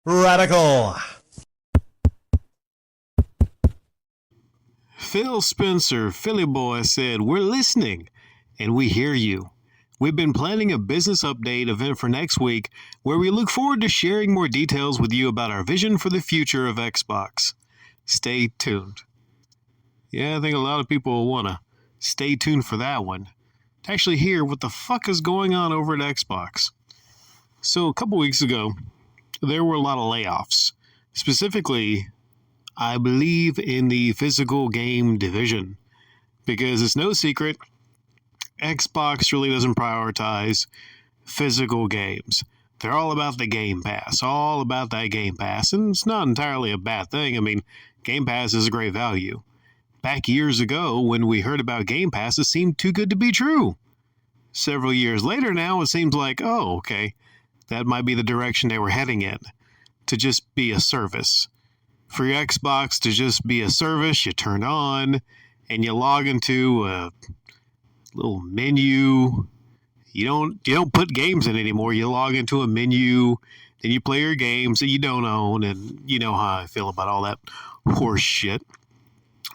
Radical. Phil Spencer, Philly Boy, said, "We're listening, and we hear you. We've been planning a business update event for next week where we look forward to sharing more details with you about our vision for the future of Xbox. Stay tuned." Yeah, I think a lot of people will want to stay tuned for that one, to actually hear what the fuck is going on over at Xbox. So a couple weeks ago, there were a lot of layoffs. Specifically, I believe in the physical game division, because it's no secret, Xbox really doesn't prioritize physical games. They're all about the Game Pass, all about that Game Pass, and it's not entirely a bad thing. I mean, Game Pass is a great value. Back years ago, when we heard about Game Pass, it seemed too good to be true. Several years later now, it seems like, oh, okay, that might be the direction they were heading in, to just be a service. For your Xbox to just be a service, you turn on and you log into a little menu. You don't put games in anymore. You log into a menu, then you play your games that you don't own, and you know how I feel about all that horse shit.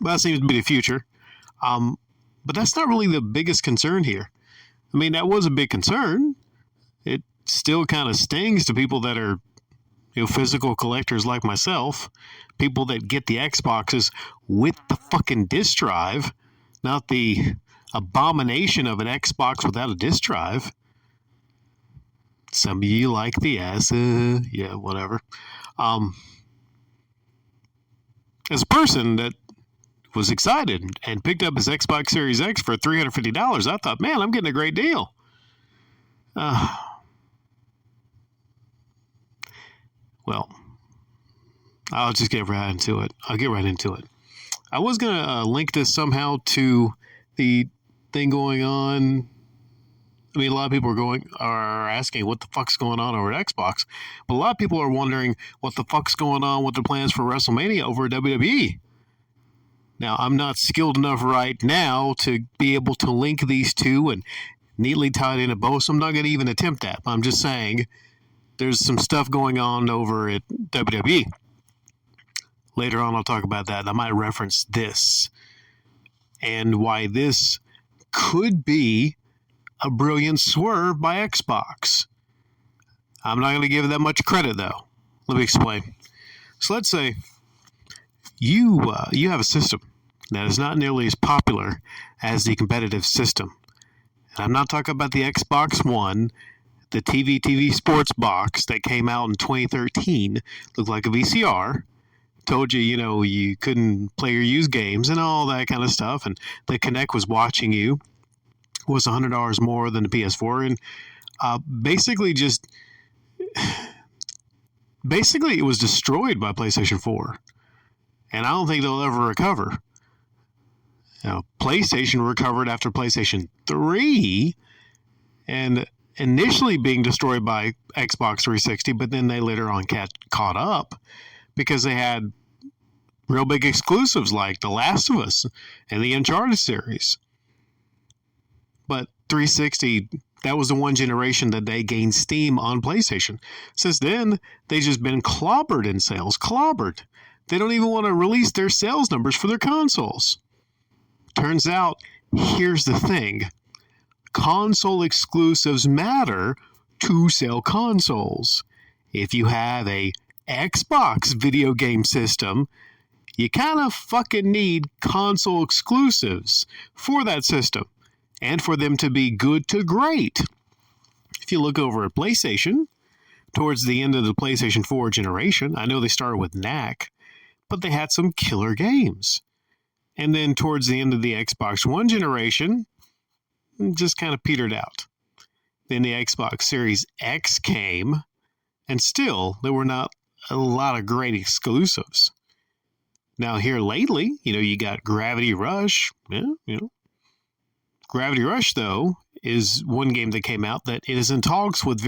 But that seems to be the future. But that's not really the biggest concern here. I mean, that was a big concern. It still kind of stings to people that are physical collectors like myself, people that get the Xboxes with the fucking disc drive, not the abomination of an Xbox without a disc drive. Some of you like the S, yeah, whatever. As a person that was excited and picked up his Xbox Series X for $350, I thought, man, I'm getting a great deal. Well, I'll just get right into it. I was going to link this somehow to the thing going on. I mean, a lot of people are asking what the fuck's going on over at Xbox. But a lot of people are wondering what the fuck's going on with the plans for WrestleMania over at WWE. Now, I'm not skilled enough right now to be able to link these two and neatly tie it in a bow, so I'm not going to even attempt that. I'm just saying there's some stuff going on over at WWE. Later on, I'll talk about that, and I might reference this and why this could be a brilliant swerve by Xbox. I'm not going to give it that much credit, though. Let me explain. So let's say you have a system that is not nearly as popular as the competitive system. And I'm not talking about the Xbox One, the TV sports box that came out in 2013, looked like a VCR, told you, you couldn't play or use games and all that kind of stuff, and the Kinect was watching you, was $100 more than the PS4, and basically it was destroyed by PlayStation 4, and I don't think they'll ever recover. Now, PlayStation recovered after PlayStation 3, and initially being destroyed by Xbox 360, but then they later on caught up because they had real big exclusives like The Last of Us and the Uncharted series. But 360, that was the one generation that they gained steam on PlayStation. Since then, they've just been clobbered in sales. Clobbered. They don't even want to release their sales numbers for their consoles. Turns out, here's the thing. Console exclusives matter to sell consoles. If you have a Xbox video game system, you kind of fucking need console exclusives for that system and for them to be good to great. If you look over at PlayStation, towards the end of the PlayStation 4 generation, I know they started with knack, but they had some killer games. And then towards the end of the Xbox One generation, just kind of petered out. Then the Xbox Series X came, and still there were not a lot of great exclusives. Now here lately, you got Gravity Rush. Gravity Rush, though, is one game that came out that is in talks with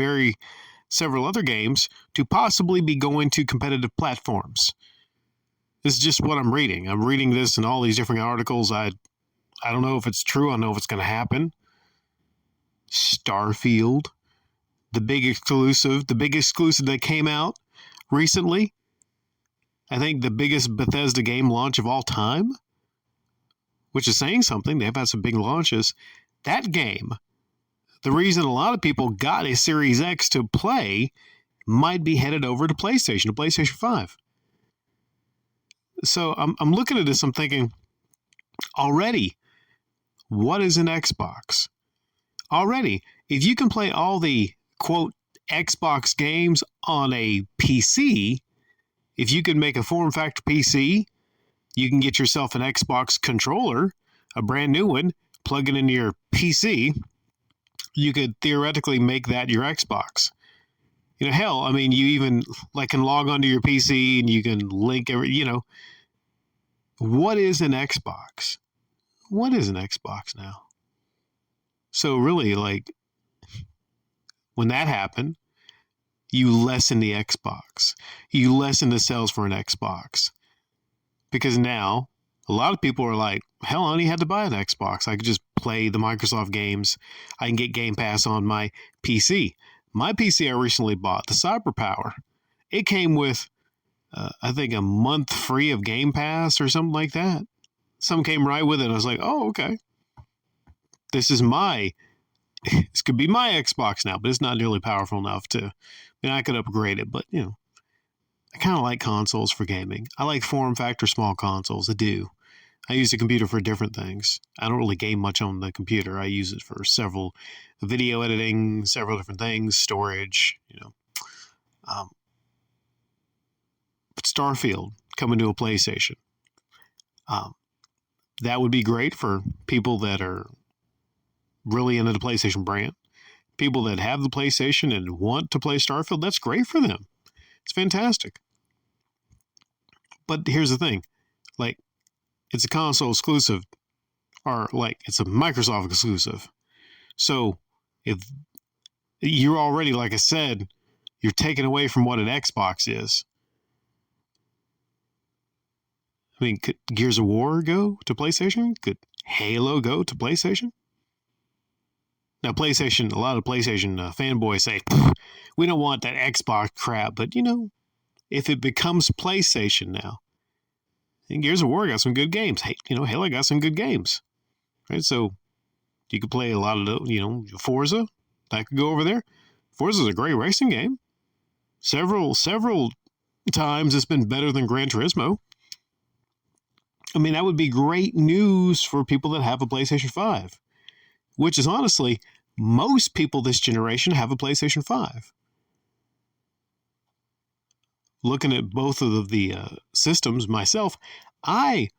several other games to possibly be going to competitive platforms. This is just what I'm reading. I'm reading this in all these different articles. I don't know if it's true. I don't know if it's going to happen. Starfield, the big exclusive that came out recently. I think the biggest Bethesda game launch of all time, which is saying something. They've had some big launches. That game, the reason a lot of people got a Series X to play, might be headed over to PlayStation 5. So I'm looking at this, I'm thinking, already, what is an Xbox? Already, if you can play all the, quote, Xbox games on a PC, if you can make a form factor PC, you can get yourself an Xbox controller, a brand new one, plug it into your PC. You could theoretically make that your Xbox. Hell, I mean, you even can log onto your PC and you can link what is an Xbox? What is an Xbox now? So really, when that happened, you lessen the Xbox. You lessen the sales for an Xbox. Because now, a lot of people are like, hell, I only had to buy an Xbox. I could just play the Microsoft games. I can get Game Pass on my PC. My PC I recently bought, the CyberPower. It came with, I think, a month free of Game Pass or something like that. Some came right with it. I was like, oh, okay. This could be my Xbox now, but it's not nearly powerful enough I could upgrade it, but, I kind of like consoles for gaming. I like form factor small consoles. I do. I use the computer for different things. I don't really game much on the computer. I use it for several video editing, several different things, storage, But Starfield coming to a PlayStation. That would be great for people that are really into the PlayStation brand. People that have the PlayStation and want to play Starfield, that's great for them. It's fantastic. But here's the thing. It's a console exclusive, or it's a Microsoft exclusive. So if you're already, like I said, you're taking away from what an Xbox is. I mean, could Gears of War go to PlayStation? Could Halo go to PlayStation? Now, PlayStation, a lot of PlayStation fanboys say, we don't want that Xbox crap. But, if it becomes PlayStation now, and Gears of War got some good games. Halo got some good games. Right? So you could play a lot of the, Forza. That could go over there. Forza's a great racing game. Several times it's been better than Gran Turismo. I mean, that would be great news for people that have a PlayStation 5, which is honestly, most people this generation have a PlayStation 5. Looking at both of the systems myself, I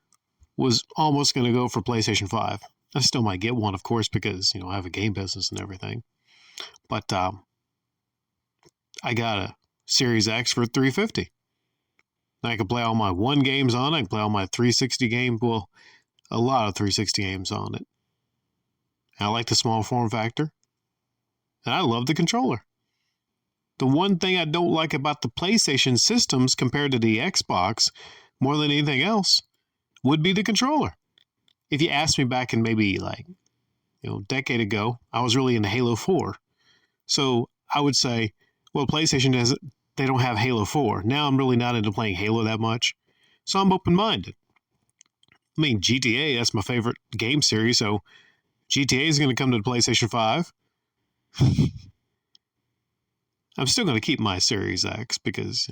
was almost going to go for PlayStation 5. I still might get one, of course, because, I have a game business and everything. But I got a Series X for $350. I could play all my One games on it. I can play all my 360 games. Well, a lot of 360 games on it. I like the small form factor. And I love the controller. The one thing I don't like about the PlayStation systems compared to the Xbox, more than anything else, would be the controller. If you asked me back in maybe a decade ago, I was really into Halo 4. So I would say, well, PlayStation they don't have Halo 4. Now I'm really not into playing Halo that much. So I'm open-minded. I mean, GTA, that's my favorite game series, so GTA is going to come to the PlayStation 5. I'm still going to keep my Series X because,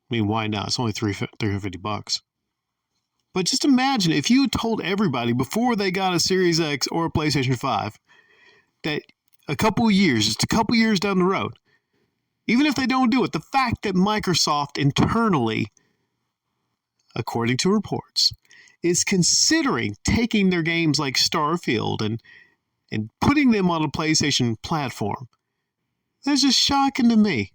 why not? It's only $350. But just imagine if you had told everybody before they got a Series X or a PlayStation 5 that just a couple years down the road, even if they don't do it, the fact that Microsoft internally, according to reports, is considering taking their games like Starfield and putting them on a PlayStation platform, that's just shocking to me.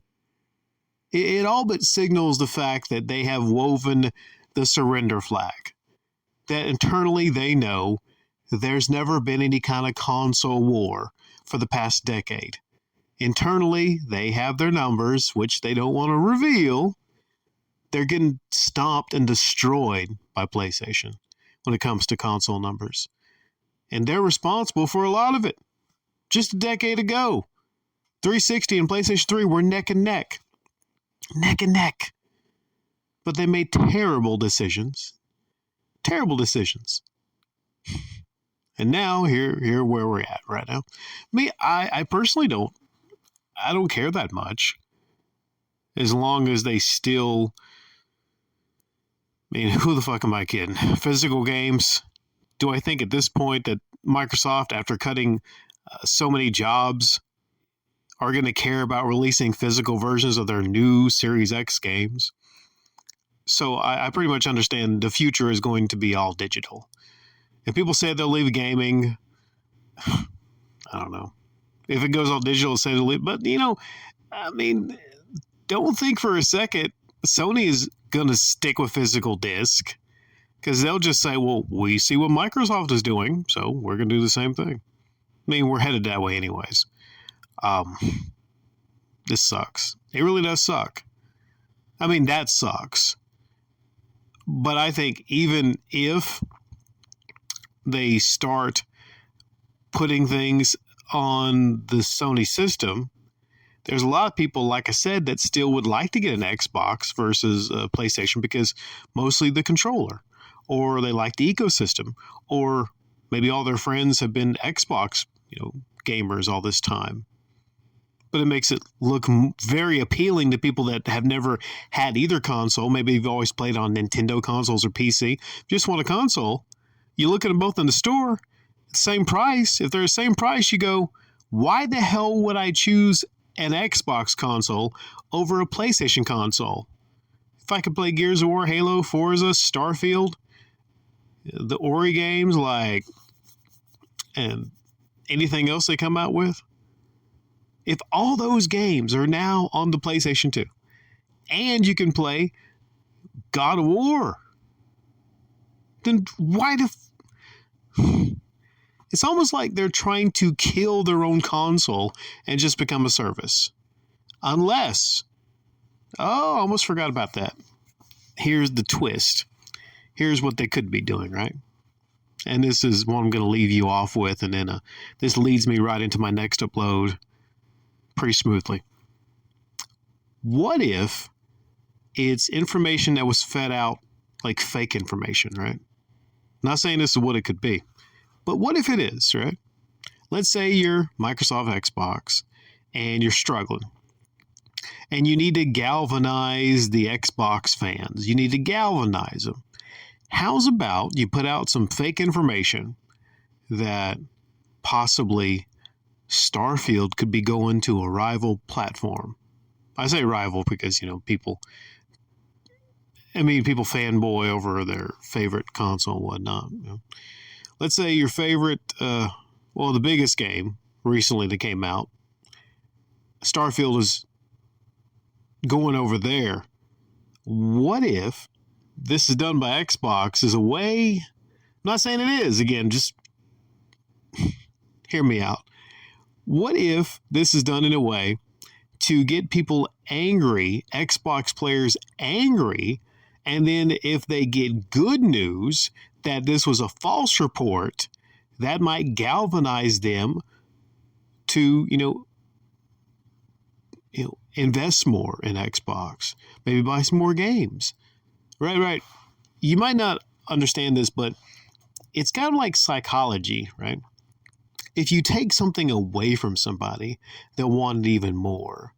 It all but signals the fact that they have woven the surrender flag. That internally they know there's never been any kind of console war for the past decade. Internally, they have their numbers, which they don't want to reveal. They're getting stomped and destroyed by PlayStation when it comes to console numbers. And they're responsible for a lot of it. Just a decade ago, 360 and PlayStation 3 were neck and neck. neck and neck. But they made terrible decisions. Terrible decisions. And now here where we're at right now. I personally I don't care that much. As long as they still, who the fuck am I kidding? Physical games. Do I think at this point that Microsoft, after cutting so many jobs, are going to care about releasing physical versions of their new Series X games? So I pretty much understand the future is going to be all digital. If people say they'll leave gaming, I don't know. If it goes all digital, say they'll leave. But, don't think for a second Sony is going to stick with physical disc, because they'll just say, well, we see what Microsoft is doing, so we're going to do the same thing. We're headed that way anyways. This sucks. It really does suck. That sucks. But I think even if they start putting things on the Sony system, there's a lot of people, like I said, that still would like to get an Xbox versus a PlayStation, because mostly the controller, or they like the ecosystem, or maybe all their friends have been Xbox, gamers all this time. But it makes it look very appealing to people that have never had either console. Maybe you've always played on Nintendo consoles or PC. If you just want a console, you look at them both in the store, same price. If they're the same price, you go, why the hell would I choose an Xbox console over a PlayStation console? If I could play Gears of War, Halo, Forza, Starfield, the Ori games, and anything else they come out with, if all those games are now on the PlayStation 2, and you can play God of War, then why it's almost like they're trying to kill their own console and just become a service. Unless, I almost forgot about that. Here's the twist. Here's what they could be doing, right? And this is what I'm going to leave you off with, and then this leads me right into my next upload pretty smoothly. What if it's information that was fed out like fake information, right? Not saying this is what it could be, but what if it is, right? Let's say you're Microsoft Xbox and you're struggling, and you need to galvanize the Xbox fans. You need to galvanize them. How's about you put out some fake information that possibly Starfield could be going to a rival platform? I say rival because, people fanboy over their favorite console and whatnot. Let's say your favorite, the biggest game recently that came out, Starfield, is going over there. What if this is done by Xbox as a way? I'm not saying it is. Again, just hear me out. What if this is done in a way to get people angry, Xbox players angry, and then if they get good news that this was a false report, that might galvanize them to, invest more in Xbox, maybe buy some more games. Right. You might not understand this, but it's kind of like psychology, right? If you take something away from somebody, they'll want it even more.